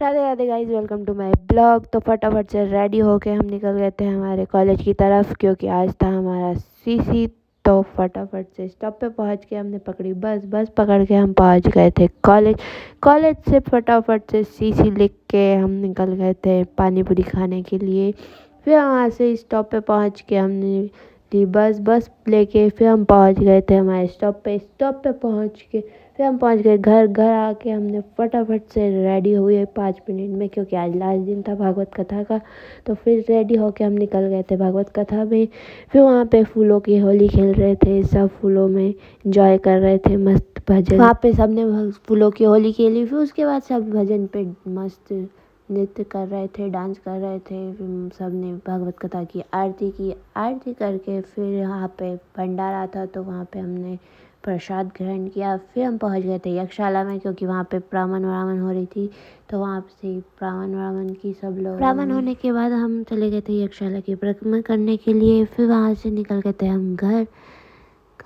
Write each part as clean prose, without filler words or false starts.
Radhe Radhe guys, welcome to my blog. तो फटाफट से रेडी होके हम निकल गए थे हमारे कॉलेज की तरफ, क्योंकि आज था हमारा सीसी। तो फटाफट से स्टॉप पे पहुंच के हमने पकड़ी बस पकड़ के हम पहुंच गए थे कॉलेज। कॉलेज से फटाफट से सीसी लिख के हम निकल गए थे पानी पूरी खाने के लिए। फिर वहाँ से स्टॉप पे पहुंच के हमने ली बस लेके फिर हम पहुंच गए थे हमारे स्टॉप पे पहुंच के फिर हम पहुंच गए घर आके हमने फटाफट से रेडी हुए 5 मिनट में, क्योंकि आज लास्ट दिन था भागवत कथा का। तो फिर रेडी होके हम निकल गए थे भागवत कथा में। फिर वहाँ पे फूलों की होली खेल रहे थे, सब फूलों में इंजॉय कर रहे थे, मस्त भजन वहाँ पे सबने फूलों की होली खेली। फिर उसके बाद सब भजन पे मस्त नृत्य कर रहे थे, डांस कर रहे थे। सब ने भागवत कथा की आरती करके फिर यहाँ पे भंडारा था, तो वहाँ पे हमने प्रसाद ग्रहण किया। फिर हम पहुँच गए थे यज्ञशाला में, क्योंकि वहाँ पे ब्राह्मण हो रही थी। तो वहाँ से ब्राह्मण की सब लोग ब्राह्मण होने के बाद हम चले गए थे यज्ञशाला की परिक्रमा करने के लिए। फिर वहाँ से निकल गए थे हम घर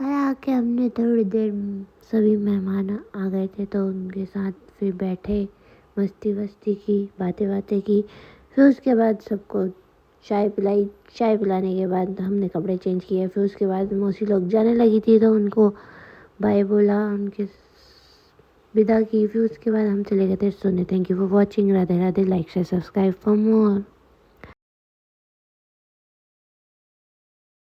आके हमने थोड़ी देर सभी मेहमान आ गए थे, तो उनके साथ फिर बैठे, मस्ती की, बातें की। फिर उसके बाद सबको चाय पिलाई। चाय पिलाने के बाद हमने कपड़े चेंज किए। फिर उसके बाद मौसी लोग जाने लगी थी, तो उनको बाय बोला, उनके विदा की। फिर उसके बाद हम चले गए थे सोने। Thank you for watching. Radhe Radhe. Like share subscribe for more.